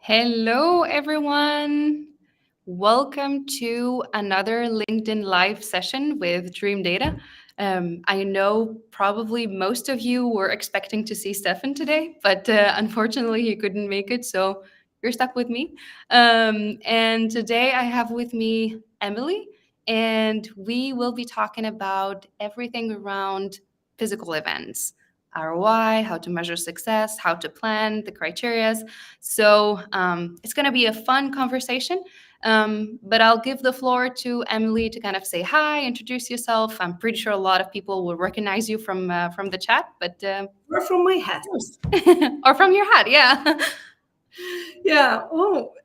Hello, everyone. Welcome to another LinkedIn Live session with Dream Data. I know probably most of you were expecting to see Stefan today, but unfortunately he couldn't make it, so you're stuck with me. And today I have with me Emelie, and we will be talking about everything around physical events. ROI, how to measure success, how to plan, the criterias. So it's going to be a fun conversation. But I'll give the floor to Emelie to kind of say hi, introduce yourself. I'm pretty sure a lot of people will recognize you from the chat, but or from my hat. Or from your hat, yeah. Yeah.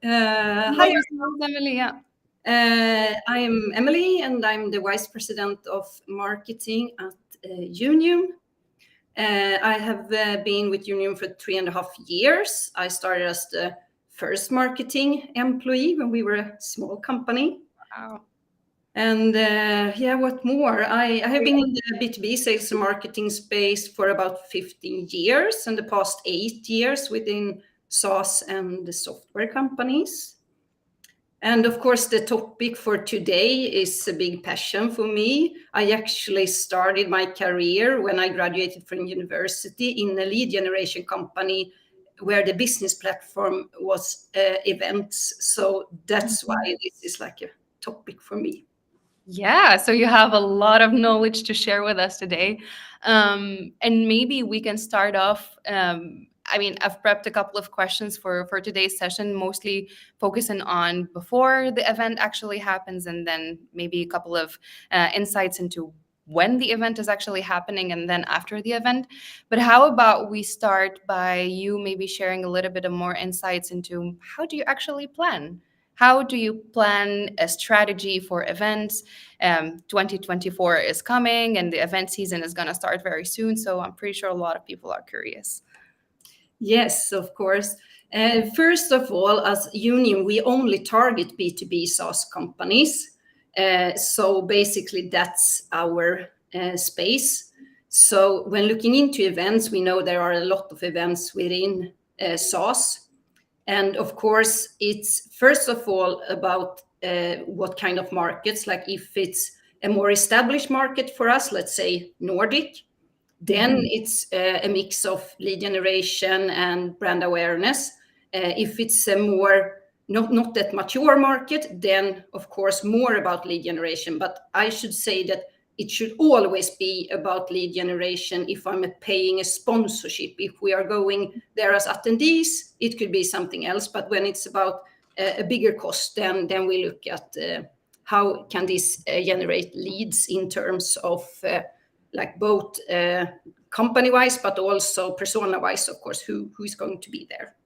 Hi, Emelie. Yeah. I am Emelie, and I'm the Vice President of Marketing at Younium. I have been with Younium for 3.5 years. I started as the first marketing employee when we were a small company. Wow. And what more? I have been in the B2B sales and marketing space for about 15 years, and the past 8 years within SaaS and the software companies. And of course, the topic for today is a big passion for me. I actually started my career when I graduated from university in a lead generation company where the business platform was events. So that's why this is like a topic for me. Yeah, so you have a lot of knowledge to share with us today. And maybe we can start off. I've prepped a couple of questions for today's session, mostly focusing on before the event actually happens, and then maybe a couple of insights into when the event is actually happening, and then after the event. But how about we start by you maybe sharing a little bit of more insights into how do you actually plan? How do you plan a strategy for events? 2024 is coming and the event season is going to start very soon. So I'm pretty sure a lot of people are curious. Yes, of course. First of all, as Younium, we only target B2B SaaS companies. So basically, that's our space. So when looking into events, we know there are a lot of events within SaaS. And of course, it's first of all about what kind of markets, like if it's a more established market for us, let's say Nordic, then it's a mix of lead generation and brand awareness. If it's a more not that mature market, then of course more about lead generation. But I should say that it should always be about lead generation if I'm paying a sponsorship. If we are going there as attendees, it could be something else. But when it's about a bigger cost, then we look at how can this generate leads in terms of like both company-wise, but also persona-wise, of course, who is going to be there.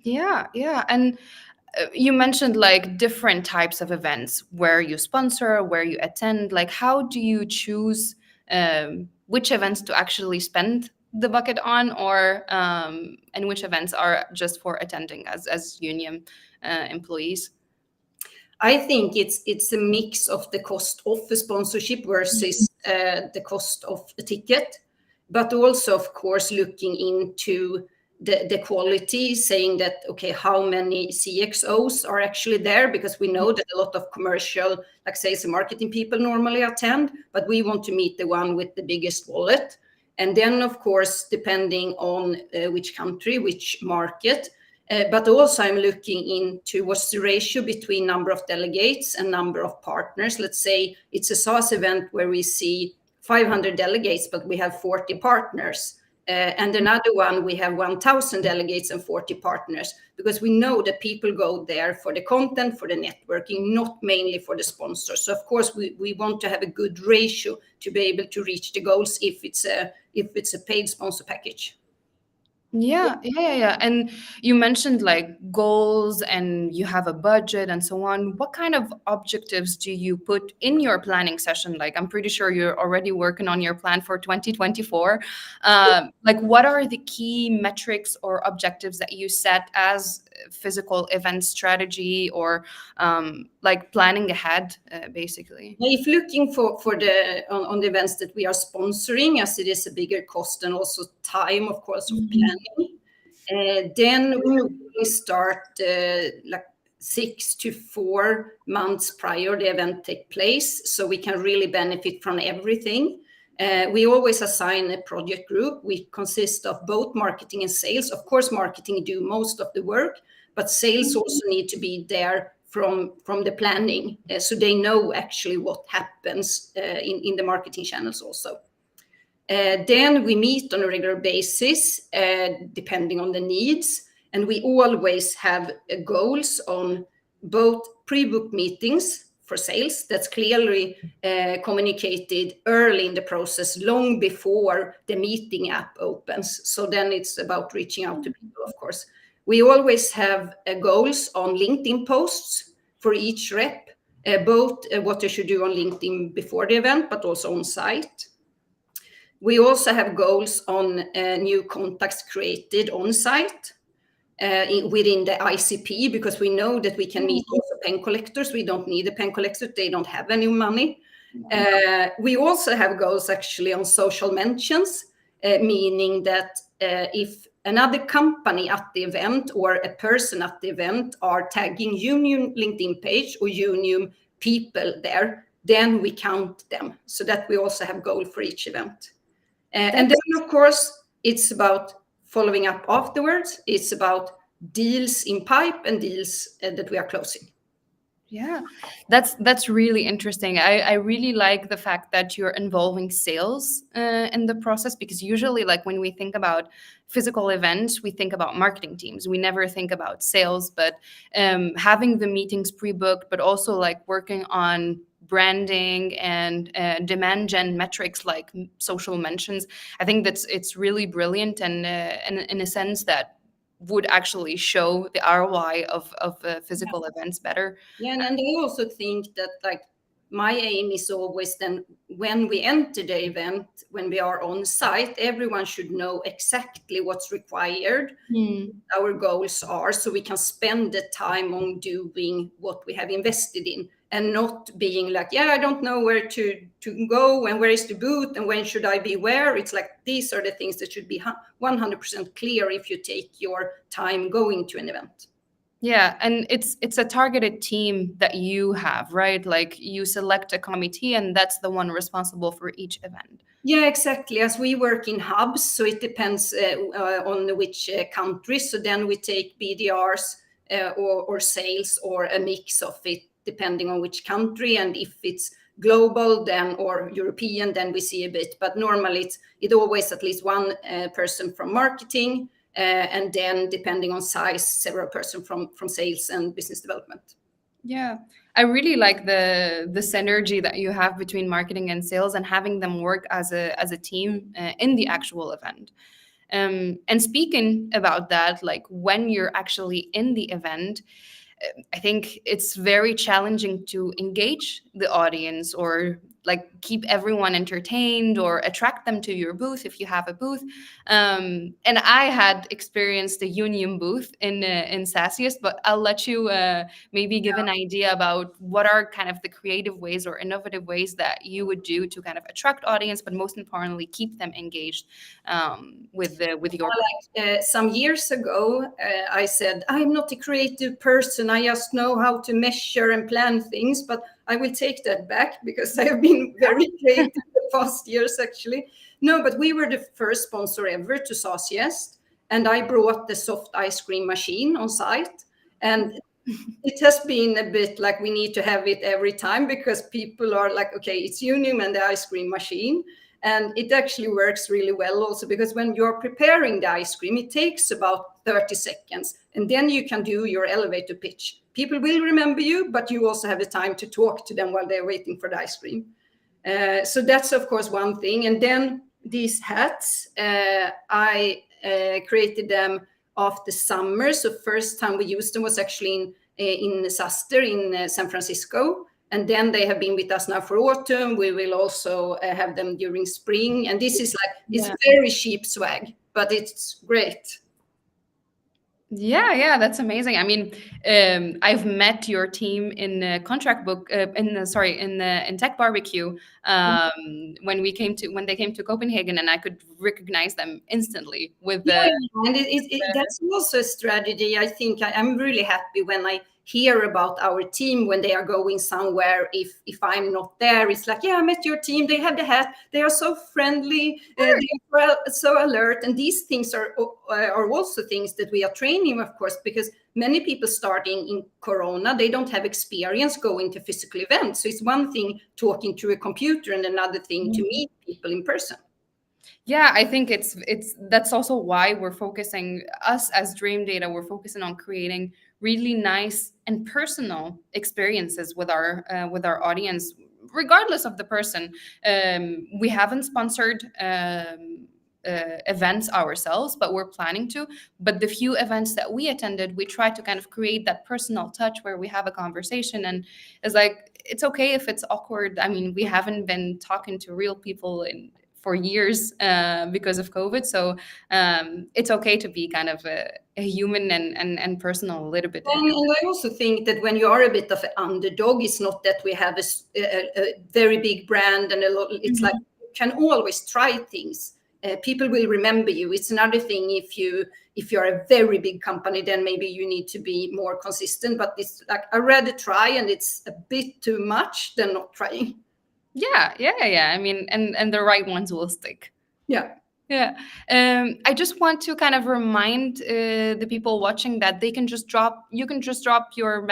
Yeah. And you mentioned like different types of events where you sponsor, where you attend. Like, how do you choose which events to actually spend the bucket on, or and which events are just for attending as Younium employees? I think it's a mix of the cost of a sponsorship versus the cost of a ticket, but also, of course, looking into the quality, saying that, okay, how many CXOs are actually there? Because we know that a lot of commercial, like sales and marketing people normally attend, but we want to meet the one with the biggest wallet. And then, of course, depending on which country, which market, but also I'm looking into what's the ratio between number of delegates and number of partners. Let's say it's a SaaS event where we see 500 delegates, but we have 40 partners. And another one, we have 1,000 delegates and 40 partners, because we know that people go there for the content, for the networking, not mainly for the sponsors. So of course, we want to have a good ratio to be able to reach the goals if it's a paid sponsor package. Yeah. And you mentioned like goals and you have a budget and so on. What kind of objectives do you put in your planning session? Like, I'm pretty sure you're already working on your plan for 2024. Like, what are the key metrics or objectives that you set as physical event strategy or like planning ahead, basically? If looking for the on the events that we are sponsoring, as it is a bigger cost and also time, of course, of planning, then we start like 6 to 4 months prior the event take place, so we can really benefit from everything. We always assign a project group. We consist of both marketing and sales. Of course, marketing do most of the work, but sales also need to be there from the planning, so they know actually what happens in the marketing channels also. Then we meet on a regular basis, depending on the needs, and we always have goals on both pre-book meetings for sales that's clearly communicated early in the process, long before the meeting app opens. So then it's about reaching out to people, of course. We always have goals on LinkedIn posts for each rep, both what they should do on LinkedIn before the event, but also on site. We also have goals on new contacts created on site within the ICP, because we know that we can meet also pen collectors. We don't need a pen collector, they don't have any money. We also have goals actually on social mentions, meaning that if another company at the event or a person at the event are tagging Younium LinkedIn page or Younium people there, then we count them. So that we also have goal for each event. And then, of course, it's about following up afterwards. It's about deals in pipe and deals that we are closing. Yeah, that's really interesting. I really like the fact that you're involving sales in the process, because usually, like when we think about physical events, we think about marketing teams. We never think about sales. But having the meetings pre-booked, but also like working on branding and demand gen metrics like social mentions, I think it's really brilliant, and in a sense that would actually show the ROI of physical events better. Yeah, and I also think that like my aim is always then when we enter the event, when we are on site, everyone should know exactly what's required, our goals are, so we can spend the time on doing what we have invested in, and not being like, yeah, I don't know where to go and where is the booth and when should I be where. It's like these are the things that should be 100% clear if you take your time going to an event. Yeah, and it's a targeted team that you have, right? Like you select a committee and that's the one responsible for each event. Yeah, exactly. As we work in hubs, so it depends on which country. So then we take BDRs or sales or a mix of it, depending on which country. And if it's global then or European, then we see a bit. But normally it always at least one person from marketing, and then depending on size, several person from sales and business development. Yeah, I really like the synergy that you have between marketing and sales and having them work as a team in the actual event. And speaking about that, like when you're actually in the event, I think it's very challenging to engage the audience or like keep everyone entertained or attract them to your booth if you have a booth. And I had experienced the Younium booth in Sassius, but I'll let you maybe give an idea about what are kind of the creative ways or innovative ways that you would do to kind of attract audience, but most importantly, keep them engaged with your. Some years ago, I said, I'm not a creative person. I just know how to measure and plan things, but I will take that back because I have been very creative the past years, actually. No, but we were the first sponsor ever to Sassiest, and I brought the soft ice cream machine on site. And it has been a bit like we need to have it every time, because people are like, okay, it's Younium and the ice cream machine. And it actually works really well also, because when you're preparing the ice cream, it takes about 30 seconds. And then you can do your elevator pitch. People will remember you, but you also have the time to talk to them while they're waiting for the ice cream. So that's, of course, one thing. And then these hats, I created them after summer. So first time we used them was actually in Suster in San Francisco. And then they have been with us now for autumn. We will also have them during spring. And this is like, it's very cheap swag, but it's great. Yeah, that's amazing. I mean, I've met your team in contract book in Tech Barbecue when they came to Copenhagen, and I could recognize them instantly with Yeah, the. and that's also a strategy. I think I'm really happy when I hear about our team when they are going somewhere. If I'm not there, it's like, yeah, I met your team. They have the hat. They are so friendly. They are so alert. And these things are also things that we are training, of course, because many people starting in Corona, they don't have experience going to physical events. So it's one thing talking to a computer and another thing to meet people in person. Yeah, I think it's that's also why we're focusing us as Dream Data. We're focusing on creating really nice and personal experiences with our audience, regardless of the person. We haven't sponsored events ourselves, but we're planning to. But the few events that we attended, we try to kind of create that personal touch where we have a conversation, and it's like it's okay if it's awkward. I mean, we haven't been talking to real people for years because of COVID. So it's okay to be kind of a human and personal a little bit. And I also think that when you are a bit of an underdog, it's not that we have a very big brand and a lot. It's like you can always try things. People will remember you. It's another thing if you're a very big company, then maybe you need to be more consistent. But it's like I rather try, and it's a bit too much than not trying. Yeah. I mean, and the right ones will stick. Yeah. Yeah. I just want to kind of remind the people watching that you can just drop your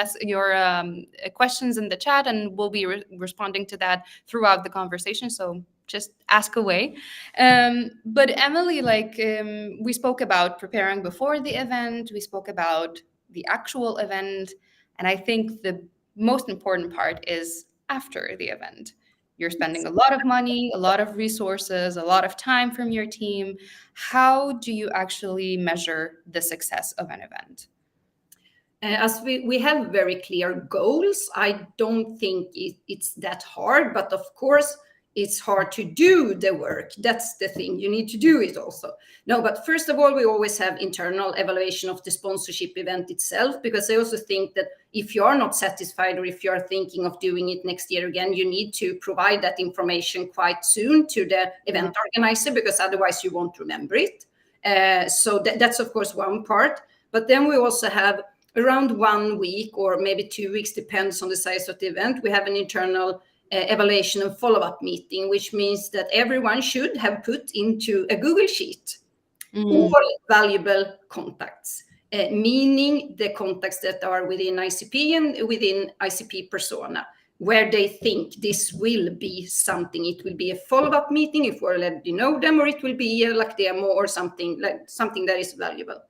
questions in the chat, and we'll be responding to that throughout the conversation. So just ask away. But Emelie, we spoke about preparing before the event, we spoke about the actual event, and I think the most important part is after the event. You're spending a lot of money, a lot of resources, a lot of time from your team. How do you actually measure the success of an event? As we have very clear goals, I don't think it's that hard, but of course, it's hard to do the work. That's the thing. You need to do it also. No, but first of all, we always have internal evaluation of the sponsorship event itself, because I also think that if you are not satisfied or if you are thinking of doing it next year again, you need to provide that information quite soon to the event organizer, because otherwise you won't remember it. So that's, of course, one part. But then we also have around 1 week or maybe 2 weeks, depends on the size of the event, we have an internal evaluation and follow-up meeting, which means that everyone should have put into a Google Sheet all valuable contacts, meaning the contacts that are within ICP and within ICP persona, where they think this will be something. It will be a follow-up meeting if we already know them, or it will be like demo or something that is valuable.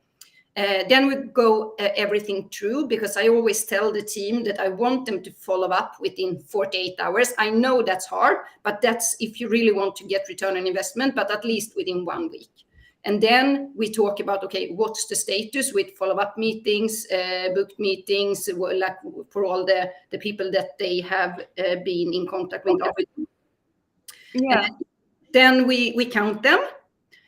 Then we go everything through, because I always tell the team that I want them to follow up within 48 hours. I know that's hard, but that's if you really want to get return on investment, but at least within 1 week. And then we talk about, okay, what's the status with follow-up meetings, booked meetings, like for all the people that they have been in contact with. Yeah. Then we count them.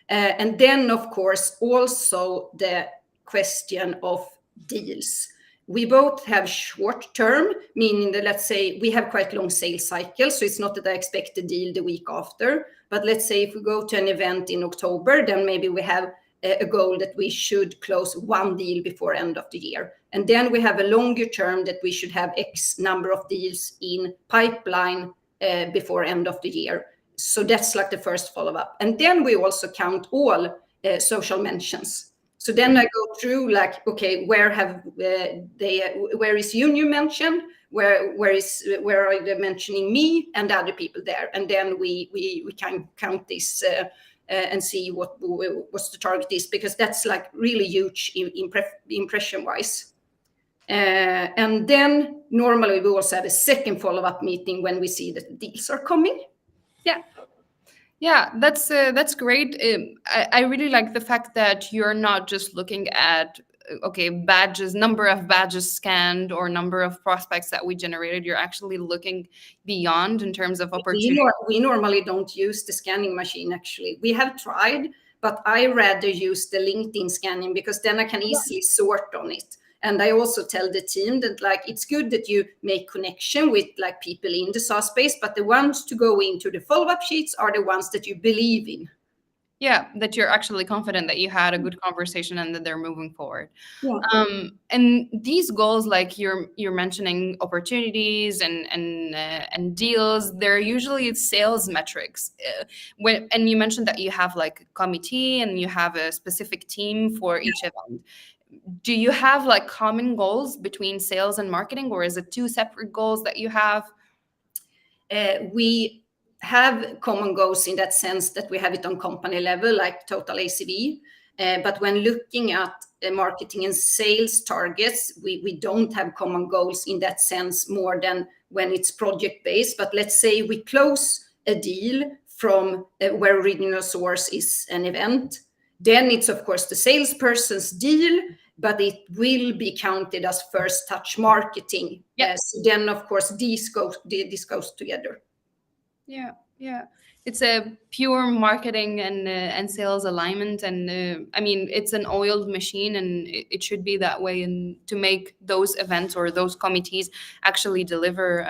And then, of course, also the question of deals. We both have short term, meaning that, let's say, we have quite long sales cycles. So it's not that I expect a deal the week after. But let's say if we go to an event in October, then maybe we have a goal that we should close 1 deal before end of the year. And then we have a longer term that we should have X number of deals in pipeline before end of the year. So that's like the first follow-up. And then we also count all social mentions. So then I go through like, okay, where is Younium mentioned? Where are they mentioning me and other people there? And then we can count this and see what's the target is, because that's like really huge impression wise. And then normally we also have a second follow-up meeting when we see that the deals are coming. Yeah. Yeah, that's great. I really like the fact that you're not just looking at okay, badges, number of badges scanned or number of prospects that we generated. You're actually looking beyond in terms of opportunity. We normally don't use the scanning machine, actually. We have tried, but I rather use the LinkedIn scanning, because then I can easily sort on it. And I also tell the team that like it's good that you make connection with like people in the SaaS space, but the ones to go into the follow-up sheets are the ones that you believe in. Yeah, that you're actually confident that you had a good conversation and that they're moving forward. Yeah. And these goals, like you're mentioning opportunities and deals, they're usually sales metrics. And you mentioned that you have like a committee and you have a specific team for each event. Do you have like common goals between sales and marketing, or is it two separate goals that you have? We have common goals in that sense that we have it on company level, like total ACV. But when looking at marketing and sales targets, we don't have common goals in that sense more than when it's project based. But let's say we close a deal from where original source is an event, then it's of course the salesperson's deal, but it will be counted as first touch marketing. Yes. So then of course this goes together. Yeah. It's a pure marketing and sales alignment, and I mean it's an oiled machine, and it should be that way, and to make those events or those committees actually deliver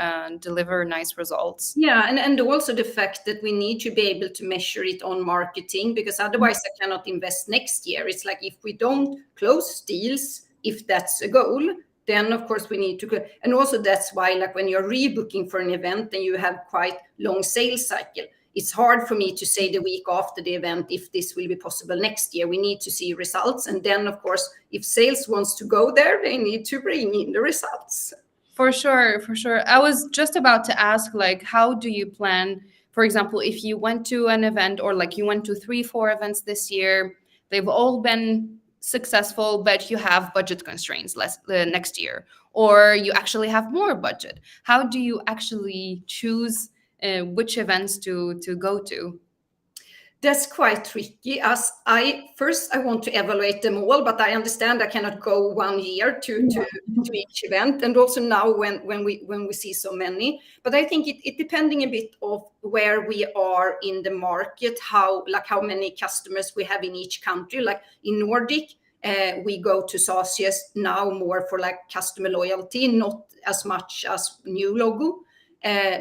nice results. Yeah, and also the fact that we need to be able to measure it on marketing, because otherwise I cannot invest next year. It's like if we don't close deals, if that's a goal, then of course we need to, and also that's why like when you're rebooking for an event and you have quite long sales cycle, it's hard for me to say the week after the event if this will be possible next year. We need to see results, and then of course if sales wants to go there, they need to bring in the results. For sure. I was just about to ask, like, how do you plan, for example, if you went to an event, or like you went to 3-4 events this year, they've all been successful, but you have budget constraints next year, or you actually have more budget. How do you actually choose which events to go to? That's quite tricky, as I want to evaluate them all, but I understand I cannot go 1 year to each event, and also now when we see so many. But I think it depending a bit of where we are in the market, how many customers we have in each country. Like in Nordic, we go to SaaS now more for like customer loyalty, not as much as new logo,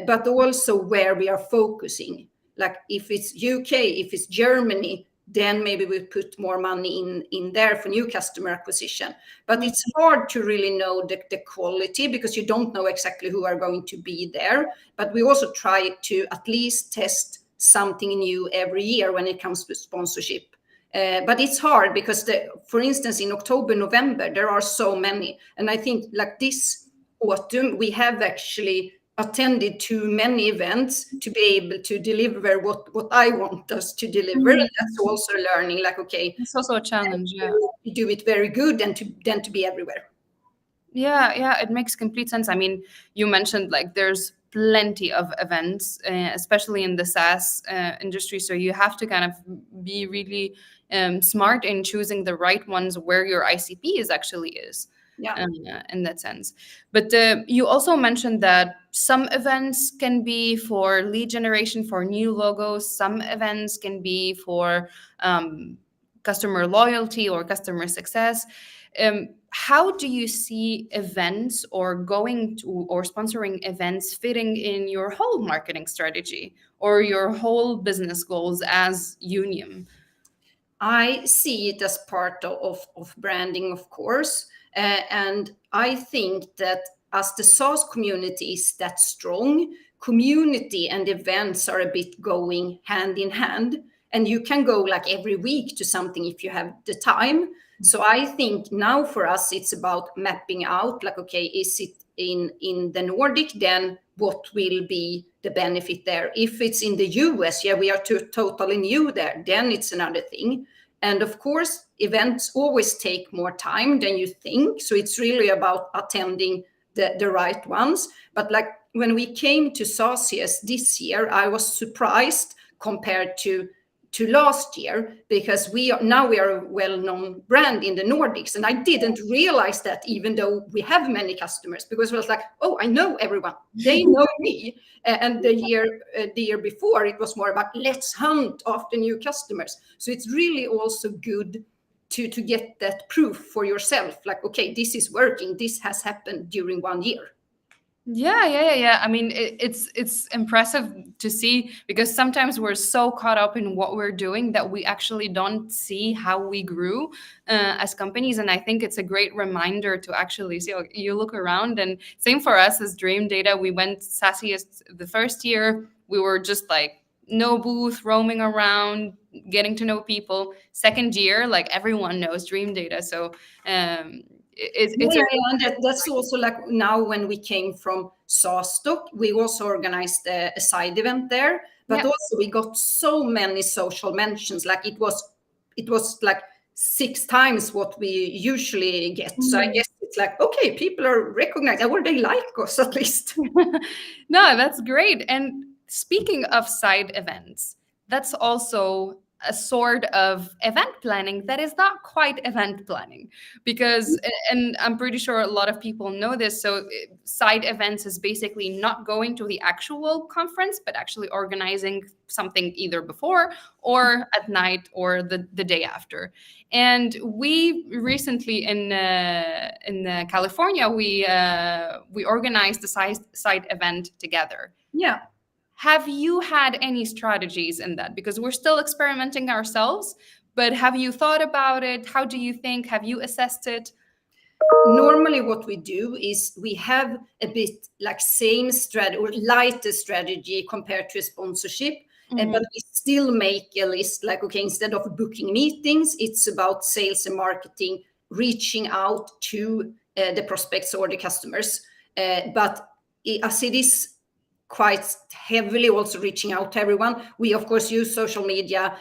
but also where we are focusing. Like if it's UK, if it's Germany, then maybe we put more money in there for new customer acquisition. But it's hard to really know the quality, because you don't know exactly who are going to be there. But we also try to at least test something new every year when it comes to sponsorship. But it's hard because, for instance, in October, November, there are so many. And I think like this autumn, we have actually attended too many events to be able to deliver what I want us to deliver. And that's also learning, like, okay, It's also a challenge. Yeah. to do it very good and to be everywhere. Yeah, it makes complete sense. I mean, you mentioned like there's plenty of events, especially in the SaaS industry. So you have to kind of be really smart in choosing the right ones where your ICP actually is. Yeah. In that sense. But you also mentioned that some events can be for lead generation for new logos. Some events can be for customer loyalty or customer success. How do you see events or going to or sponsoring events fitting in your whole marketing strategy or your whole business goals as Younium? I see it as part of branding, of course. And I think that as the SaaS community is that strong, community and events are a bit going hand in hand. and you can go like every week to something if you have the time. So I think now for us it's about mapping out like, okay, is it in the Nordic, then what will be the benefit there? If it's in the US, yeah, we are totally new there, then it's another thing. And of course, events always take more time than you think. So it's really about attending the right ones. But like when we came to SACS this year, I was surprised compared to last year, because we are a well-known brand in the Nordics, and I didn't realize that, even though we have many customers, because it was like, oh, I know everyone, they know me. And the year before, it was more about let's hunt after new customers. So it's really also good to get that proof for yourself, like, okay, this is working, this has happened during 1 year. Yeah. I mean, it's impressive to see, because sometimes we're so caught up in what we're doing that we actually don't see how we grew as companies. And I think it's a great reminder to actually see. Like, you look around, and same for us as Dream Data. We went sassy the first year. We were just like no booth, roaming around, getting to know people. Second year, like everyone knows Dream Data. So Yeah, it's a and that's also like now when we came from Sastock, we also organized a side event there, but yeah. also we got so many social mentions. Like it was like 6 times what we usually get. So I guess it's like, okay, people are recognizing, or they like us at least. No, that's great. And speaking of side events, that's also a sort of event planning that is not quite event planning, because, and I'm pretty sure a lot of people know this. So side events is basically not going to the actual conference, but actually organizing something either before or at night or the day after. And we recently in California, we organized the side event together. Yeah. Have you had any strategies in that? Because we're still experimenting ourselves, but have you thought about it? How do you think? Have you assessed it? Normally what we do is we have a bit like same strategy or lighter strategy compared to a sponsorship, but we still make a list like, okay, instead of booking meetings, it's about sales and marketing, reaching out to the prospects or the customers. But as it is quite heavily also reaching out to everyone, we of course use social media,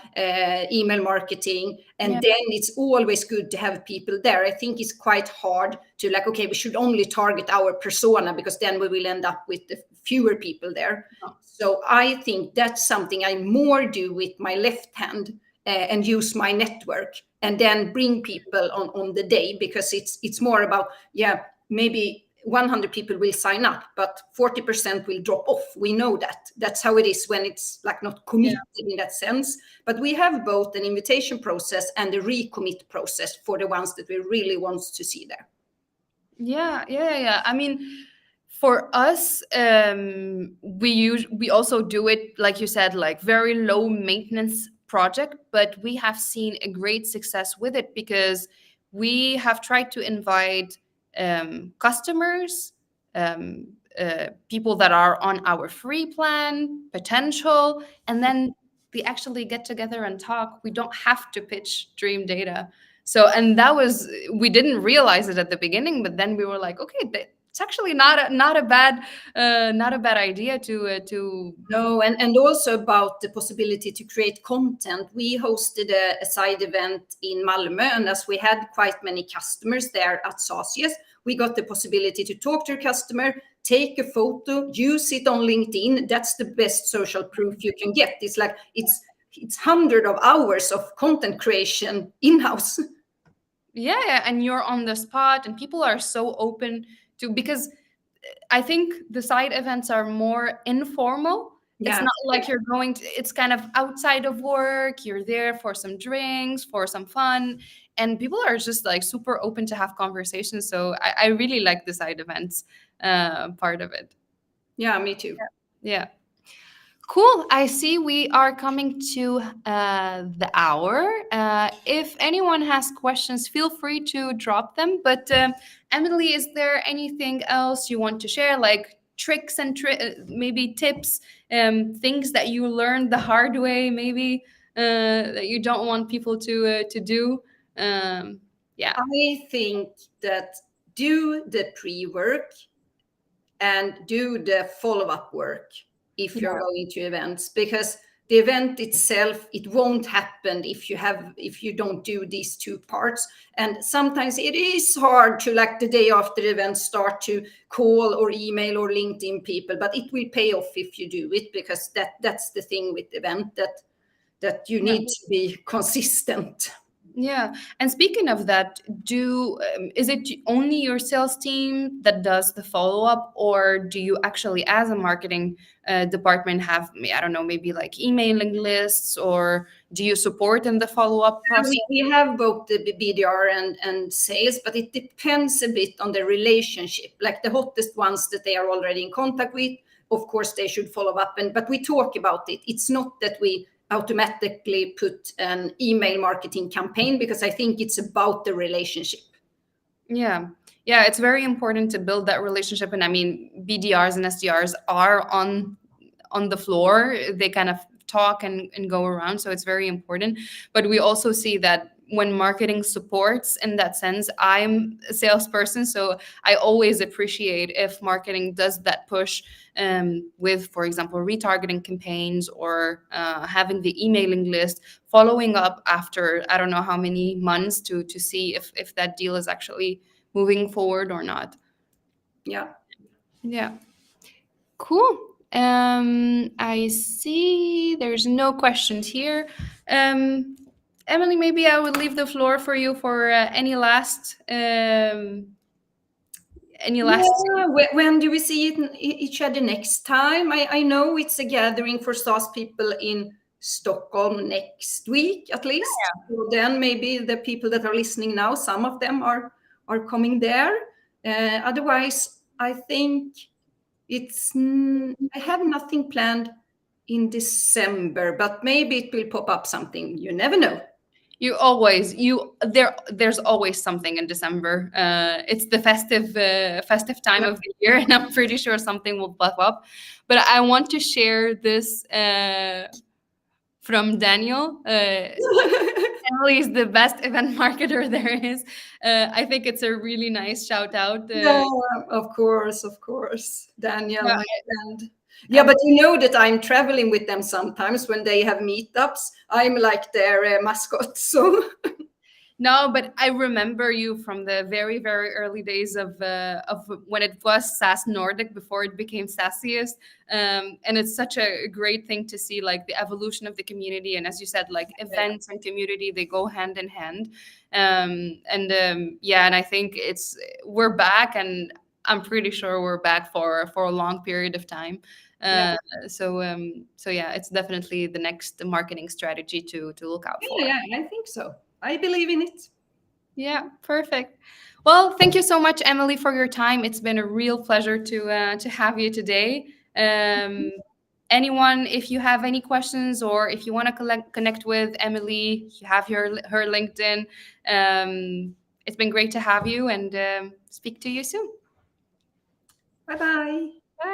email marketing, and Yeah. then it's always good to have people there. I think it's quite hard to like, okay, we should only target our persona, because then we will end up with the fewer people there. So I think that's something I more do with my left hand, and use my network, and then bring people on the day, because it's more about, yeah, maybe 100 people will sign up, but 40% will drop off. We know that. That's how it is when it's like not committed in that sense. But we have both an invitation process and a recommit process for the ones that we really want to see there. Yeah. I mean, for us, we also do it, like you said, like very low maintenance project, but we have seen a great success with it, because we have tried to invite customers, people that are on our free plan, potential, and then we actually get together and talk. We don't have to pitch Dream Data. So, and that was, we didn't realize it at the beginning, but then we were like, okay, it's actually not a bad idea to. No, and also about the possibility to create content. We hosted a side event in Malmö, and as we had quite many customers there at SACS, we got the possibility to talk to a customer, take a photo, use it on LinkedIn. That's the best social proof you can get. It's like it's hundreds of hours of content creation in-house. Yeah, and you're on the spot, and people are so open to, because I think the side events are more informal. It's Yeah. not like you're going to, it's kind of outside of work. You're there for some drinks, for some fun, and people are just like super open to have conversations. So I really like the side events part of it. Yeah, me too. Yeah. Cool. I see we are coming to the hour. If anyone has questions, feel free to drop them. But Emelie, is there anything else you want to share, like tricks and maybe tips, things that you learned the hard way, maybe? that you don't want people to do? Yeah. I think that do the pre-work and do the follow-up work if you're Yeah. going to events, because the event itself, it won't happen if you don't do these two parts. And sometimes it is hard to, like the day after the event, start to call or email or LinkedIn people, but it will pay off if you do it, because that's the thing with the event, that you Yeah. need to be consistent. Yeah. And speaking of that, is it only your sales team that does the follow up, or do you actually, as a marketing department, have, I don't know, maybe like emailing lists, or do you support in the follow up process? We have both the BDR and sales, but it depends a bit on the relationship. Like the hottest ones that they are already in contact with, of course, they should follow up. But we talk about it. It's not that we automatically put an email marketing campaign, because I think it's about the relationship. Yeah. Yeah, it's very important to build that relationship. And I mean, BDRs and SDRs are on the floor. They kind of talk and go around. So it's very important. But we also see that when marketing supports in that sense, I'm a salesperson. So I always appreciate if marketing does that push with, for example, retargeting campaigns, or having the emailing list, following up after I don't know how many months to see if that deal is actually moving forward or not. Yeah. Yeah. Cool. I see there's no questions here. Emelie, maybe I would leave the floor for you for any last. Yeah, when do we see each other next time? I know it's a gathering for SaaS people in Stockholm next week, at least. So then maybe the people that are listening now, some of them are coming there. Otherwise, I think I have nothing planned in December, but maybe it will pop up something. You never know. There's always something in December. It's the festive time Yeah. of the year, and I'm pretty sure something will pop up. But I want to share this from Daniel. Emelie is the best event marketer there is. I think it's a really nice shout out. Yeah, of course, Daniel, Yeah, my friend. Yeah, but you know that I'm traveling with them sometimes when they have meetups. I'm like their mascot. So no, but I remember you from the very, very early days of when it was SaaS Nordic before it became Sassiest. And it's such a great thing to see, like the evolution of the community. And as you said, like events and community, they go hand in hand. Yeah, and I think we're back, and I'm pretty sure we're back for a long period of time. yeah, So yeah, it's definitely the next marketing strategy to look out for. yeah, I think so. I believe in it. Yeah, perfect. Well, thank you so much, Emelie, for your time. It's been a real pleasure to have you today. Um, Anyone, if you have any questions, or if you want to connect with Emelie, you have her LinkedIn. It's been great to have you, and speak to you soon. Bye bye.